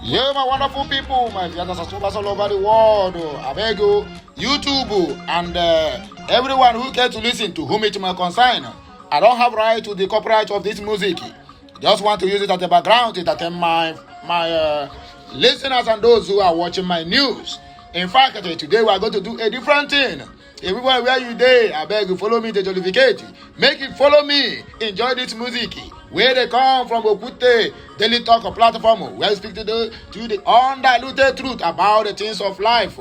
Yeah, my wonderful people, my viewers all over the world. I beg you, YouTube and everyone who cares to listen to whom it may concern. I don't have right to the copyright of this music. Just want to use it as a background to entertain my listeners and those who are watching my news. In fact, today we are going to do a different thing. Everywhere where you there, I beg you follow me to jollificate. Make it follow me. Enjoy this music. Where they come from Okute Daily Talk platform, where I speak to the undiluted truth about the things of life.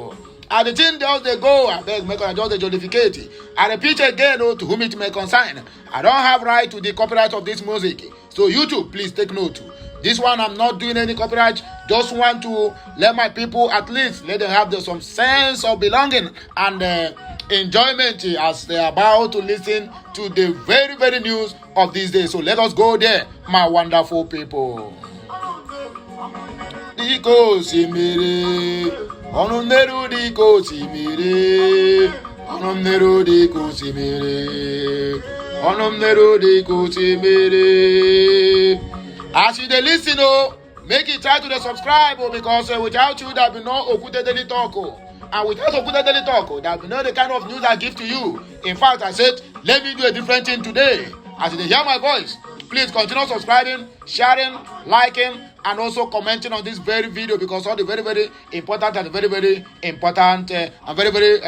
And the thing just they go, I beg make us just the jollificate. I repeat again, to whom it may concern. I don't have right to the copyright of this music. So YouTube, please take note. This one I'm not doing any copyright. Just want to let my people at least let them have some sense of belonging and enjoyment as they are about to listen to the very, very news of these days. So let us go there, my wonderful people. Diko simire, onumeru diko simire, onumeru diko simire, onumeru diko simire. As you dey listen, make it try to subscribe because without you there be no Okute Daily Talk. And without Okute Daily Talk, there will be no the kind of news I give to you. In fact, I said, let me do a different thing today. As you hear my voice, please continue subscribing, sharing, liking, and also commenting on this very video because all the very, very important and very, very important and very, very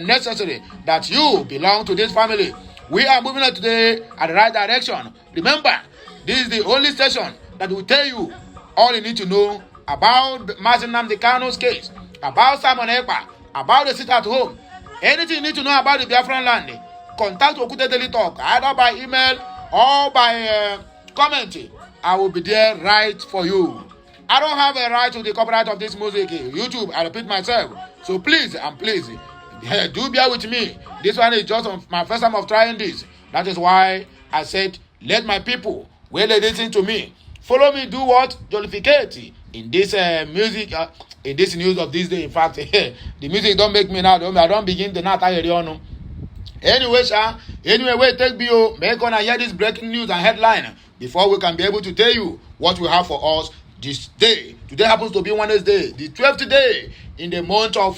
necessary that you belong to this family. We are moving on today at the right direction. Remember, this is the only station that will tell you all you need to know about Mazi Nnamdi Kanu's case, about Simon Ekpa, about the sit at home. Anything you need to know about the Biafran land, contact Okute Daily Talk either by email or by comment. I will be there right for you. I don't have a right to the copyright of this music. YouTube, I repeat myself. So please do bear with me. This one is just my first time of trying this. That is why I said, let my people, when they listen to me, follow me, do what? Jollificate in this music, in this news of this day. In fact, the music don't make me now. I don't begin to not tell you. Anyway, wait, take BO. Make gonna hear this breaking news and headline before we can be able to tell you what we have for us this day. Today happens to be Wednesday, the 12th day in the month of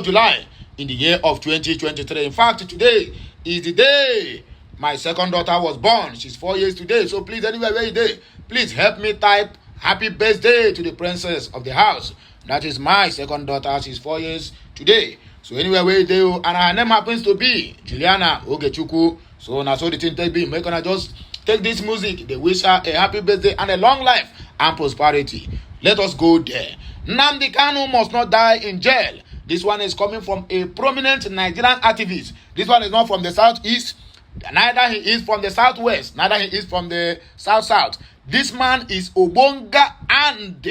July in the year of 2023. In fact, today is the day my second daughter was born. She's 4 years today. So please, anywhere where you day, please help me type happy birthday to the princess of the house. That is my second daughter. She's 4 years today. So anywhere where you day, and her name happens to be Juliana Ogechuku. So now so the thing take be, make gonna just take this music. They wish her a happy birthday and a long life and prosperity. Let us go there. Nnamdi Kanu must not die in jail. This one is coming from a prominent Nigerian activist. This one is not from the southeast. Neither he is from the southwest. Neither he is from the south. This man is Obonga and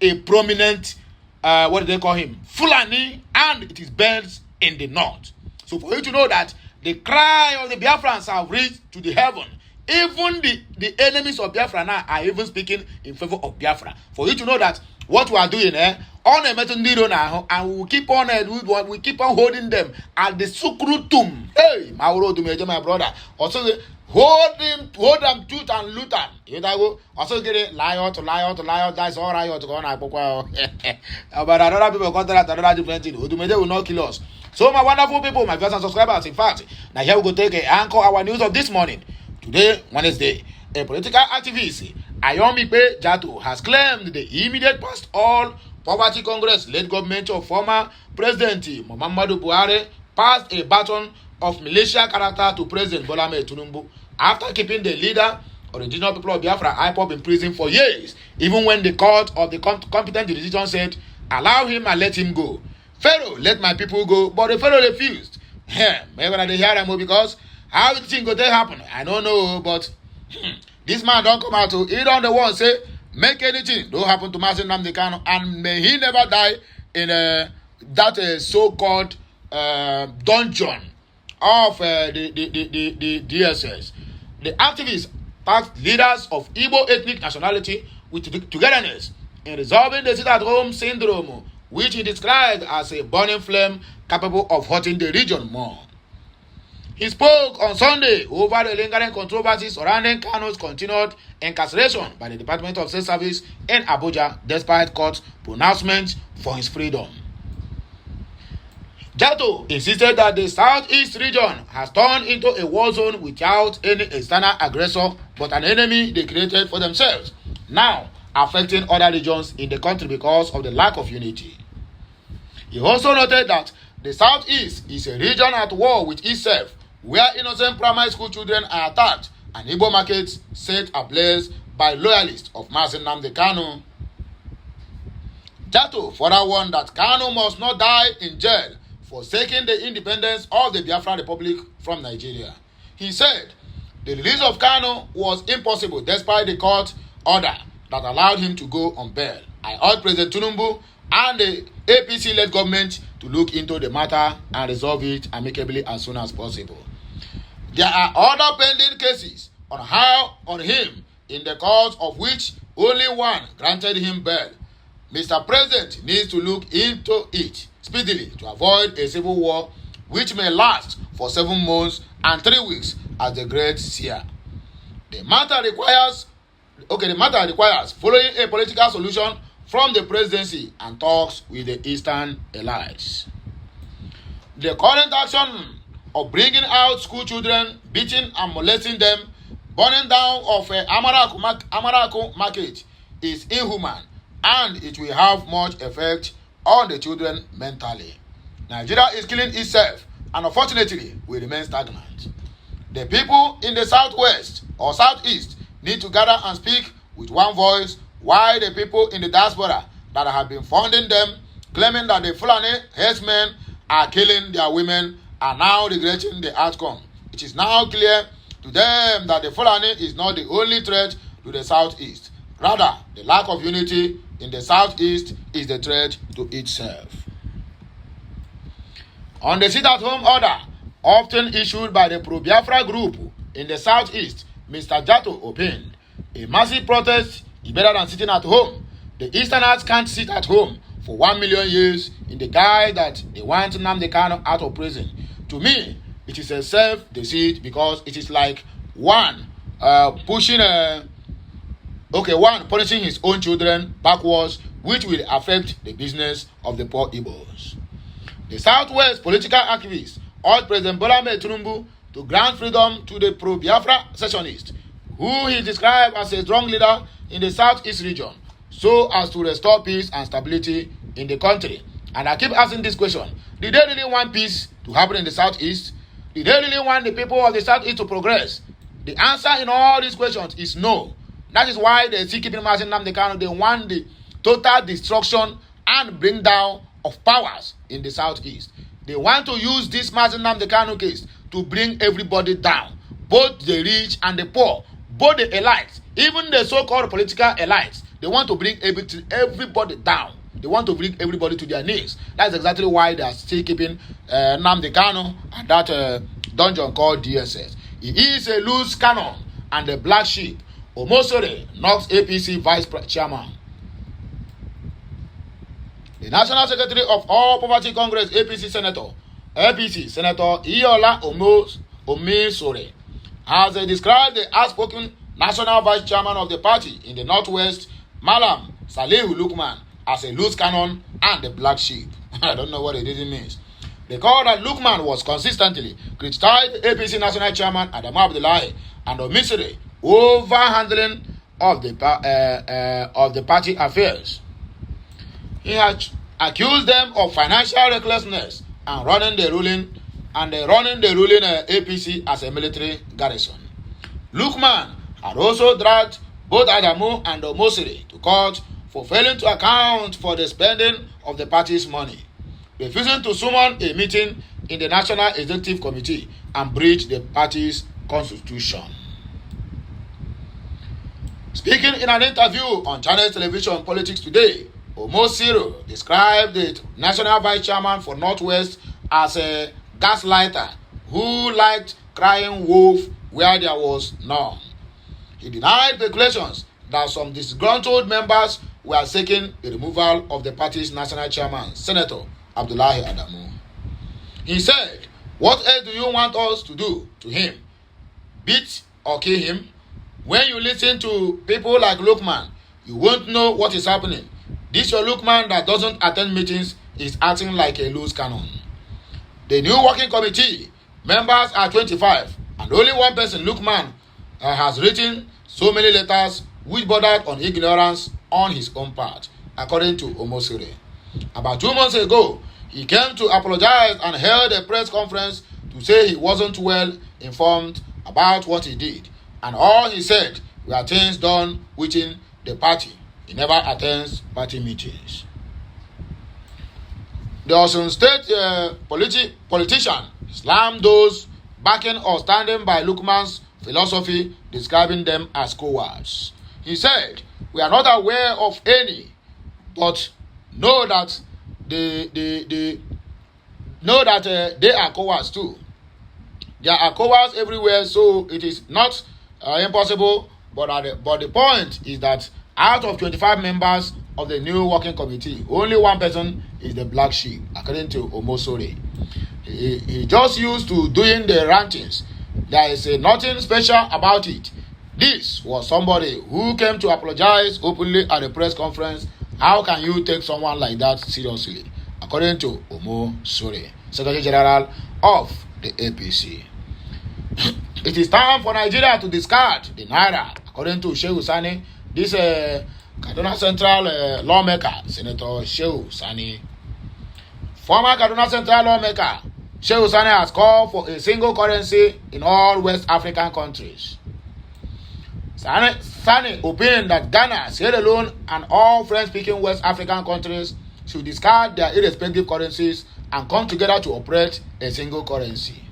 a prominent, what do they call him? Fulani, and it is based in the north. So for you to know that the cry of the Biafrans have reached to the heaven. Even the enemies of Biafra now are even speaking in favor of Biafra. For you to know that what we are doing, on a metondiro now, and we will keep on we keep on holding them at the sukrutum. Hey, my brother. Also hold them tooth and loot them. You know, also get it lie out, that's all right to go on. But other people got that another different thing. They will not kill us. So my wonderful people, my viewers and subscribers, in fact, now here we go take a anchor our news of this morning. Today, Wednesday, a political activist, Ayomipe Jato, has claimed the immediate past all Poverty Congress led government of former President Muhammadu Buhari passed a baton of militia character to President Bola Ahmed Tinubu after keeping the leader of the indigenous people of Biafra IPOB in prison for years, even when the court of the competent jurisdiction said, allow him and let him go. Pharaoh, let my people go, but the Pharaoh refused. Maybe they hear him because how the thing go to happen? I don't know, but this man don't come out to he don't the one say make anything don't happen to Mazi Nnamdi Kanu, and may he never die in that so-called dungeon of the DSS. The activists tasked leaders of Igbo ethnic nationality with togetherness in resolving the sit-at-home syndrome, which he described as a burning flame capable of hurting the region more. He spoke on Sunday over the lingering controversies surrounding Kano's continued incarceration by the Department of State Service in Abuja despite court pronouncements for his freedom. Jatto insisted that the southeast region has turned into a war zone without any external aggressor but an enemy they created for themselves, now affecting other regions in the country because of the lack of unity. He also noted that the southeast is a region at war with itself, where innocent primary school children are attacked and Igbo markets set ablaze by loyalists of Mazi Nnamdi Kanu. Jatto further warned that Kanu must not die in jail for seeking the independence of the Biafra Republic from Nigeria. He said the release of Kanu was impossible despite the court order that allowed him to go on bail. I urge President Tinubu and the APC-led government to look into the matter and resolve it amicably as soon as possible. There are other pending cases on him in the course of which only one granted him bail. Mr. President needs to look into it speedily to avoid a civil war which may last for 7 months and 3 weeks as the great seer. The matter requires following a political solution from the presidency and talks with the Eastern allies. The current action of bringing out school children, beating and molesting them, burning down of Amaraku market is inhuman and it will have much effect on the children mentally. Nigeria is killing itself and unfortunately will remain stagnant. The people in the southwest or southeast need to gather and speak with one voice, while the people in the diaspora that have been funding them, claiming that the Fulani herdsmen are killing their women, are now regretting the outcome. It is now clear to them that the Fulani is not the only threat to the southeast. Rather, the lack of unity in the southeast is the threat to itself. On the sit-at-home order, often issued by the pro-Biafra group in the southeast, Mr. Jatto opined, a massive protest is better than sitting at home. The Easterners can't sit at home for 1 million years in the guise that they want Nnamdi Kanu out of prison. To me, it is a self-deceit because it is like one punishing his own children backwards, which will affect the business of the poor Igbos. The Southwest political activists urged President Bola Ahmed Tinubu to grant freedom to the pro-Biafra secessionists, who he described as a strong leader in the Southeast region, so as to restore peace and stability in the country. And I keep asking this question: did they really want peace to happen in the Southeast? Did they really want the people of the Southeast to progress? The answer in all these questions is no. That is why they still keeping Mazi Nnamdi Kanu. They want the total destruction and bring down of powers in the Southeast. They want to use this Mazi Nnamdi Kanu case to bring everybody down, both the rich and the poor, both the elites, even the so-called political elites. They want to bring everybody down. They want to bring everybody to their knees. That's exactly why they are still keeping Nnamdi Kanu at that dungeon called DSS. He is a loose cannon and a black sheep. Omosore knocks APC vice chairman. The National Secretary of All Poverty Congress APC Senator Iola Omosore has described the outspoken national vice chairman of the party in the Northwest, Malam Salihu Lukman, as a loose cannon and a black sheep. I don't know what it really means. They call that Lukman was consistently criticized APC National Chairman Adamu Abdullahi and Omisiri over handling of the party affairs. He had accused them of financial recklessness and running the ruling APC as a military garrison. Lukman had also dragged both Adamu and Omosiri to court for failing to account for the spending of the party's money, refusing to summon a meeting in the National Executive Committee, and breach the party's constitution. Speaking in an interview on Channel Television Politics Today, Omosiri described the National Vice Chairman for Northwest as a gaslighter who liked crying wolf where there was none. He denied speculations that some disgruntled members were seeking the removal of the party's national chairman, Senator Abdullahi Adamu. He said What else do you want us to do to him? Beat or kill him? When you listen to people like Lukman, you won't know what is happening. This your Lukman that doesn't attend meetings is acting like a loose cannon. The new working committee members are 25, and only one person, Lukman, has written so many letters which bordered on ignorance on his own part, according to Omosure. About 2 months ago, he came to apologize and held a press conference to say he wasn't well informed about what he did, and all he said were things done within the party. He never attends party meetings. The Osun State politician slammed those backing or standing by Lukman's philosophy, describing them as cowards. He said, "We are not aware of any, but know that they are cowards too. There are cowards everywhere, so it is not impossible. But the point is that out of 25 members of the new working committee, only one person is the black sheep," according to Omosore. He just used to doing the rantings. There is nothing special about it. This was somebody who came to apologize openly at a press conference. How can you take someone like that seriously? According to Omosore, Secretary General of the APC. It is time for Nigeria to discard the Naira, according to Shehu Sani. This Kaduna Central lawmaker, Senator Shehu Sani. Former Kaduna Central lawmaker Shehu Sani has called for a single currency in all West African countries. Sani opined that Ghana, Sierra Leone, and all French-speaking West African countries should discard their irrespective currencies and come together to operate a single currency.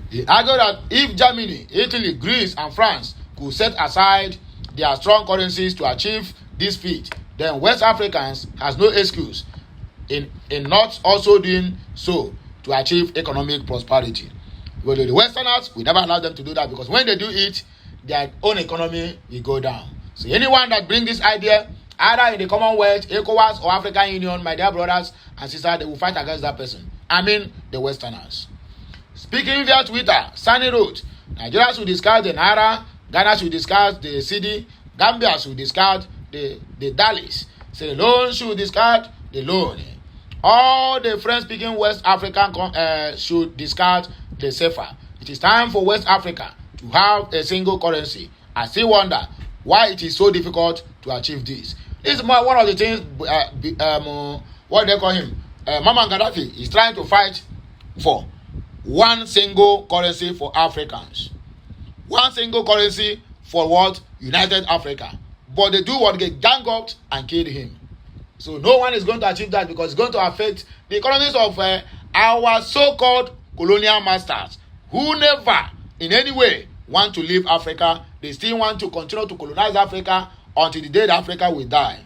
He argued that if Germany, Italy, Greece, and France could set aside their strong currencies to achieve this feat, then West Africans has no excuse in not also doing so to achieve economic prosperity. But the Westerners, we never allow them to do that, because when they do it, their own economy will go down. So anyone that brings this idea, either in the Commonwealth, ECOWAS, or African Union, my dear brothers and sisters, they will fight against that person. I mean the Westerners. Speaking via Twitter, Sani wrote, Nigeria should discard the Naira, Ghana should discard the cedi, Gambia should discard the Dalis, Sierra Leone should discard the loan. All the French-speaking West African should discard the CFA. It is time for West Africa to have a single currency. I still wonder why it is so difficult to achieve this. This is one of the things, what they call him, Mama Gaddafi is trying to fight for. One single currency for Africans. One single currency for what? United Africa. But they do what? They gang up and kill him. So no one is going to achieve that, because it's going to affect the economies of our so-called colonial masters, who never in any way want to leave Africa. They still want to continue to colonize Africa until the day that Africa will die.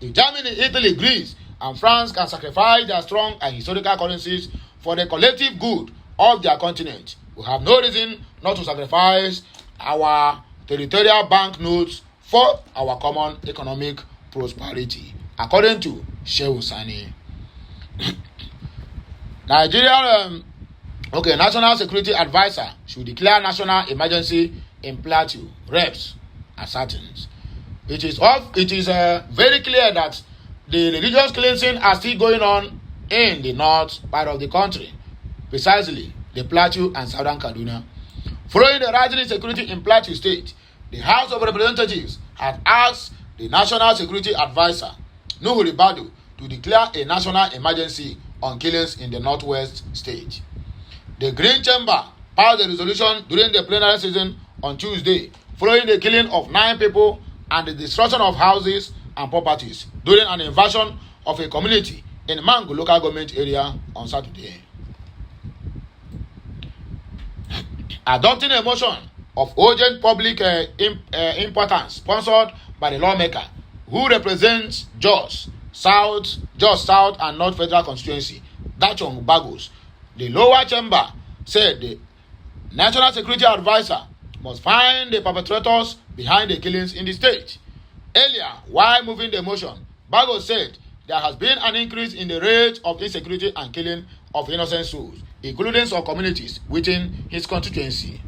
If Germany, Italy, Greece, and France can sacrifice their strong and historical currencies for the collective good of their continent, we have no reason not to sacrifice our territorial banknotes for our common economic prosperity, according to Shehu Sani. National Security Advisor should declare national emergency in Plateau, reps ascertains. It is very clear that the religious cleansing are still going on in the north part of the country, precisely the Plateau and Southern Kaduna. Following the rising insecurity in Plateau State, the House of Representatives had asked the National Security Advisor, Nuhu Ribadu, to declare a national emergency on killings in the northwest state. The Green Chamber passed the resolution during the plenary session on Tuesday, following the killing of 9 people and the destruction of houses and properties during an invasion of a community in Mangu local government area on Saturday. Adopting a motion of urgent public importance sponsored by the lawmaker who represents Jos South and North Federal Constituency, Dachong Bagos, the lower chamber said the National Security Advisor must find the perpetrators behind the killings in the state. Earlier, while moving the motion, Bagos said there has been an increase in the rate of insecurity and killing of innocent souls, including some communities within his constituency.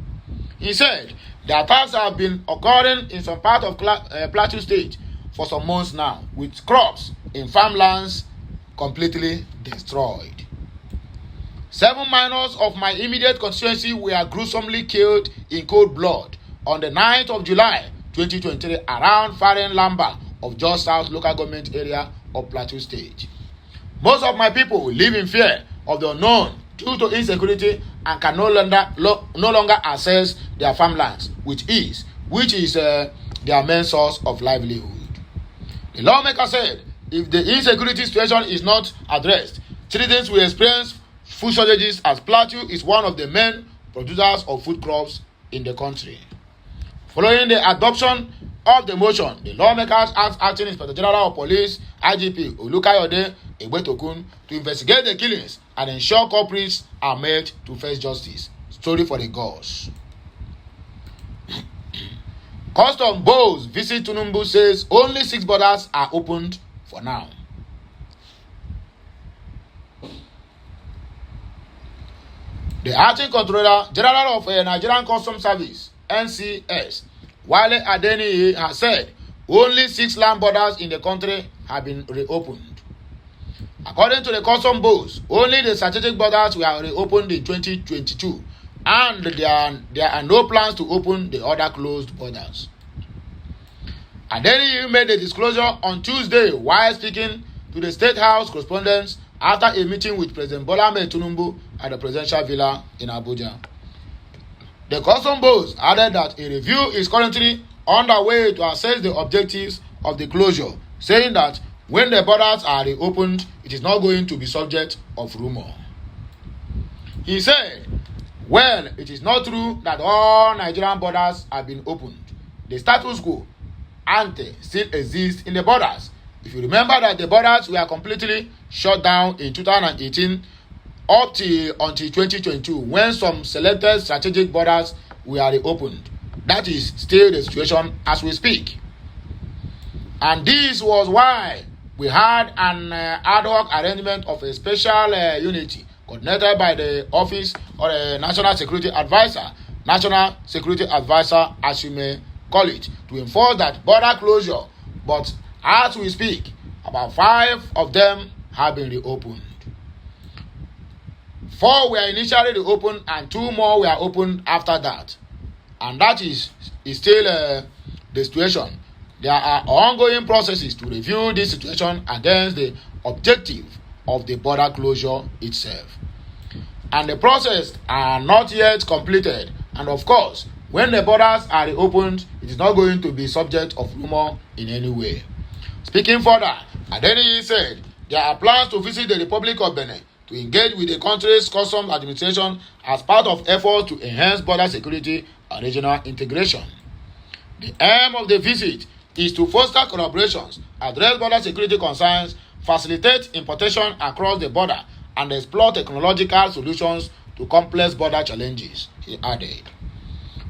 He said the attacks have been occurring in some part of Plateau State for some months now, with crops in farmlands completely destroyed. 7 minors of my immediate constituency were gruesomely killed in cold blood on the 9th of July 2023 around Farin Lamba of Jos South local government area of Plateau State. Most of my people live in fear of the unknown due to insecurity and can no longer access their farmlands with ease, which is their main source of livelihood. The lawmaker said if the insecurity situation is not addressed, citizens will experience food shortages as Plateau is one of the main producers of food crops in the country. Following the adoption of the motion, the lawmakers asked Acting Inspector General of Police IGP Olukayode Egbetokun to investigate the killings and ensure culprits are made to face justice. Story for the gods. Custom Bowes visit Tinubu says only 6 borders are opened for now. The Acting Controller General of Nigerian Customs Service (NCS) Wale Adeniyi has said only 6 land borders in the country have been reopened. According to the Custom Bowes, only the strategic borders were reopened in 2022, and there are no plans to open the other closed borders. Adeniyi made the disclosure on Tuesday while speaking to the State House correspondents after a meeting with President Bola Ahmed Tinubu at the presidential villa in Abuja. The Custom Bowes added that a review is currently underway to assess the objectives of the closure, saying that when the borders are reopened, it is not going to be subject of rumor. He said, well, it is not true that all Nigerian borders have been opened. The status quo ante still exists in the borders. If you remember that the borders were completely shut down in 2018 until 2022, when some selected strategic borders were reopened. That is still the situation as we speak. And this was why we had an ad hoc arrangement of a special unity coordinated by the Office of the National Security Advisor as you may call it, to enforce that border closure. But as we speak, about 5 of them have been reopened. 4 were initially reopened and 2 more were opened after that. And that is still the situation. There are ongoing processes to review this situation against the objective of the border closure itself. And the process are not yet completed. And of course, when the borders are reopened, it is not going to be subject of rumor in any way. Speaking further, Adeniyi said there are plans to visit the Republic of Benin to engage with the country's customs administration as part of efforts to enhance border security and regional integration. The aim of the visit is to foster collaborations, address border security concerns, facilitate importation across the border, and explore technological solutions to complex border challenges, he added.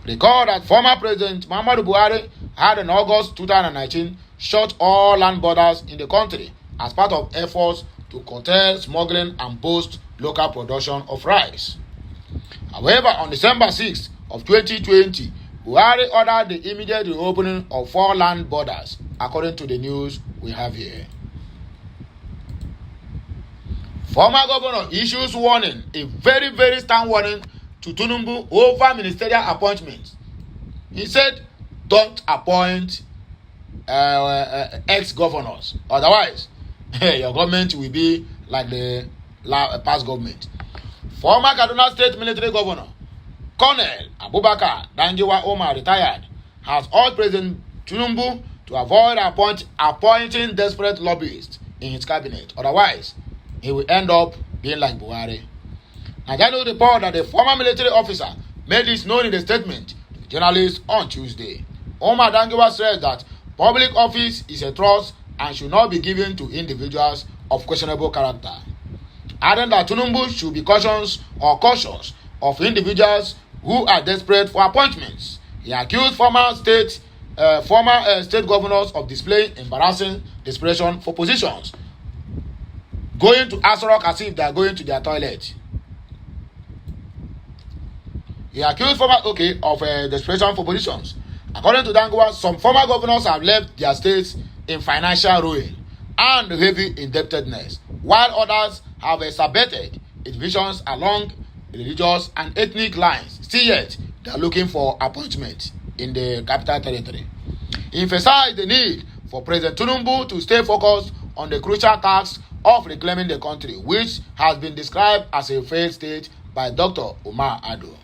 Recall that former President Muhammadu Buhari had in August 2019 shut all land borders in the country as part of efforts to curtail smuggling and boost local production of rice. However, on December 6 of 2020, Buhari ordered the immediate reopening of 4 land borders, according to the news we have here. Former governor issues warning, a very, very stern warning to Tinubu over ministerial appointments. He said, don't appoint ex-governors. Otherwise, your government will be like the past government. Former Kaduna State Military Governor, Colonel Abubakar Danjiwa Omar, retired, has urged President Tinubu to avoid appointing desperate lobbyists in his cabinet. Otherwise, he will end up being like Buhari. Nigeria report that the former military officer made this known in a statement to journalists on Tuesday. Omar Danjiwa said that public office is a trust and should not be given to individuals of questionable character, adding that Tinubu should be cautious of individuals who are desperate for appointments. He accused former state governors of displaying embarrassing desperation for positions. going to Asrock as if they are going to their toilet. He accused of desperation for positions. According to Dangote, some former governors have left their states in financial ruin and heavy indebtedness, while others have exacerbated its divisions along religious and ethnic lines. Still yet, they are looking for appointment in the capital territory. He emphasized the need for President Tinubu to stay focused on the crucial task of reclaiming the country, which has been described as a failed state by Dr. Umar Ado.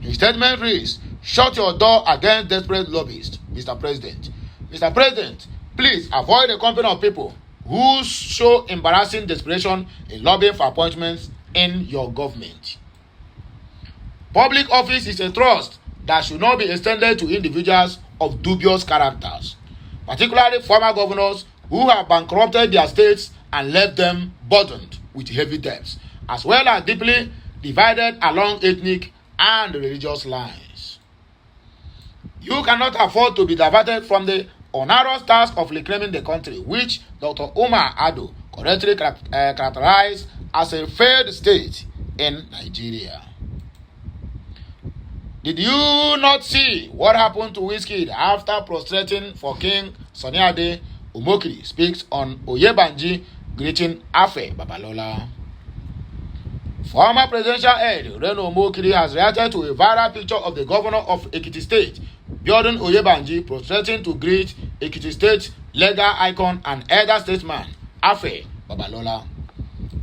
His statement reads, "Shut your door against desperate lobbyists, Mr. President. Mr. President, please avoid the company of people who show embarrassing desperation in lobbying for appointments in your government. Public office is a trust that should not be extended to individuals of dubious characters, particularly former governors who have bankrupted their states and left them burdened with heavy debts, as well as deeply divided along ethnic and religious lines. You cannot afford to be diverted from the onerous task of reclaiming the country, which Dr. Umar Ado correctly characterized as a failed state in Nigeria." Did you not see what happened to Wizkid after prostrating for King Sunny Ade? Omokri speaks on Oyebanji greeting Afe Babalola. Former presidential aide Reno Omokri has reacted to a viral picture of the governor of Ekiti State, Biodun Oyebanji, prostrating to greet Ekiti State legal icon and elder statesman Afe Babalola.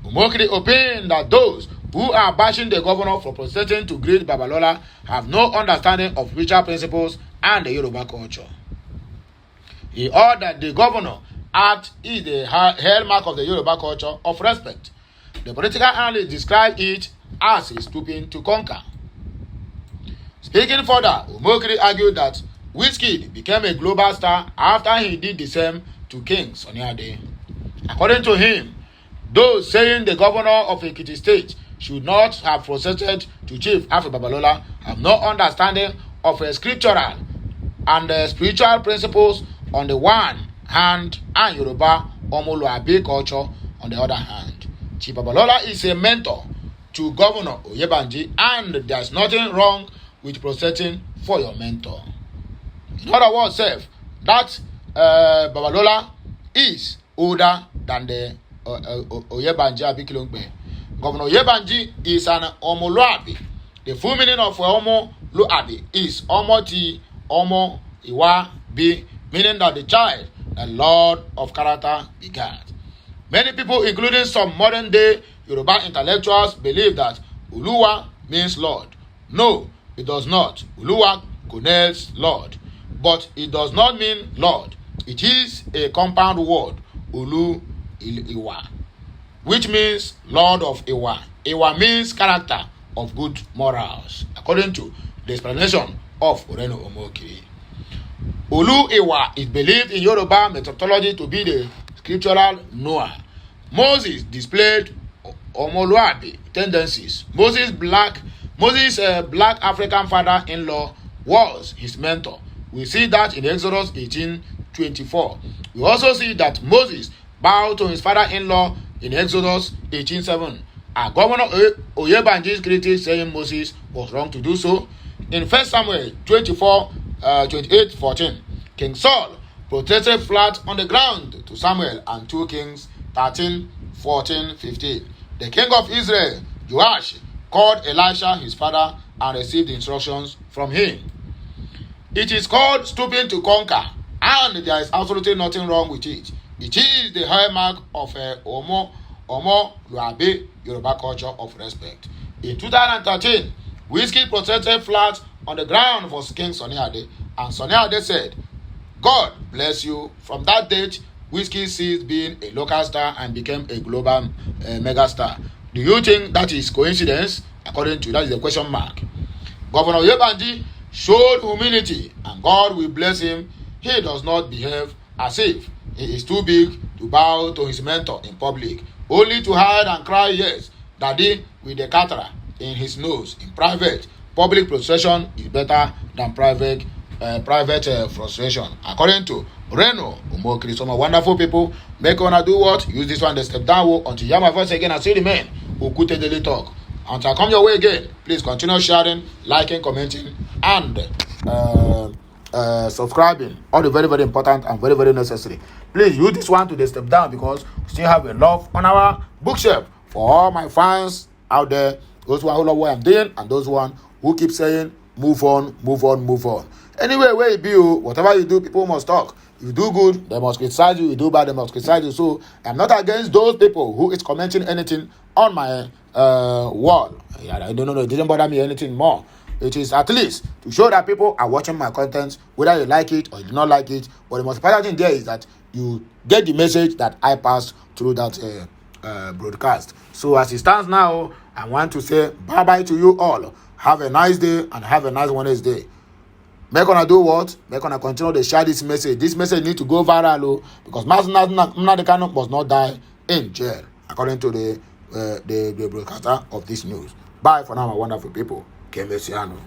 Omokri opined that those who are bashing the governor for prostrating to greet Babalola have no understanding of spiritual principles and the Yoruba culture. He ordered the governor act is the hallmark of the Yoruba culture of respect. The political analyst described it as a stooping to conquer. Speaking further, Omokri argued that Wizkid became a global star after he did the same to King Sunny Ade. According to him, those saying the governor of Ekiti State should not have prostrated to Chief Afe Babalola have no understanding of scriptural and spiritual principles on the one hand and Yoruba Omoluabi culture on the other hand. Chief Babalola is a mentor to Governor Oyebanji, and there is nothing wrong with prostrating for your mentor. In other words, that Babalola is older than the Oyebanji Abikilongbe. Governor Oyebanji is an Omoluabi. The full meaning of Omoluabi is Omoti Omo Iwa Bi, meaning that the child, the Lord of character, begat. Many people, including some modern-day Yoruba intellectuals, believe that Uluwa means Lord. No, it does not. Uluwa connotes Lord, but it does not mean Lord. It is a compound word, Ulu Iwa, which means Lord of Iwa. Iwa means character of good morals, according to the explanation of Oreno Omokri. Ulu Iwa is believed in Yoruba methodology to be the scriptural Noah. Moses displayed Omoluabi tendencies. Moses' black African father-in-law was his mentor. We see that in Exodus 18:24. We also see that Moses bowed to his father-in-law in Exodus 18:7. Our Governor Oyebanji's critics saying Moses was wrong to do so. In 1 Samuel 28:14, King Saul protested flat on the ground to Samuel, and 2 Kings 13:14-15. The king of Israel, Joash, called Elisha his father and received instructions from him. It is called stooping to conquer, and there is absolutely nothing wrong with it. It is the hallmark of Omoluabi Yoruba culture of respect. In 2013, Wizkid protested flat on the ground for King Sunny Ade, and Sunny Ade said, "God bless you." From that date, Wizkid ceased being a local star and became a global mega star. Do you think that is coincidence? According to that is the question mark. Governor Oyebanji showed humility, and God will bless him. He does not behave as if he is too big to bow to his mentor in public, only to hide and cry, "Yes, Daddy," with the cataract in his nose. In private, public prostration is better than private frustration, according to Reno, Umokri. Some wonderful people. Make una do what? Use this one, they step down until you hear my voice again and see the men who could daily talk. Until I come your way again, please continue sharing, liking, commenting, and subscribing. All the very, very important and very, very necessary. Please use this one to step down because we still have a love on our bookshelf for all my fans out there. Those who love what I'm doing and those one who keep saying, move on, move on, move on. Anyway, where you be, whatever you do, people must talk. If you do good, they must criticize you. If you do bad, they must criticize you. So I'm not against those people who is commenting anything on my wall. I don't know. It didn't bother me anything more. It is at least to show that people are watching my content, whether you like it or you do not like it. But the most important thing there is that you get the message that I pass through that broadcast. So as it stands now, I want to say bye-bye to you all. Have a nice day and have a nice Wednesday. Make una do what? Make una continue to share this message. This message need to go viral because Nnamdi Kanu must not die in jail, according to the broadcaster of this news. Bye for now, my wonderful people. Kemesiano.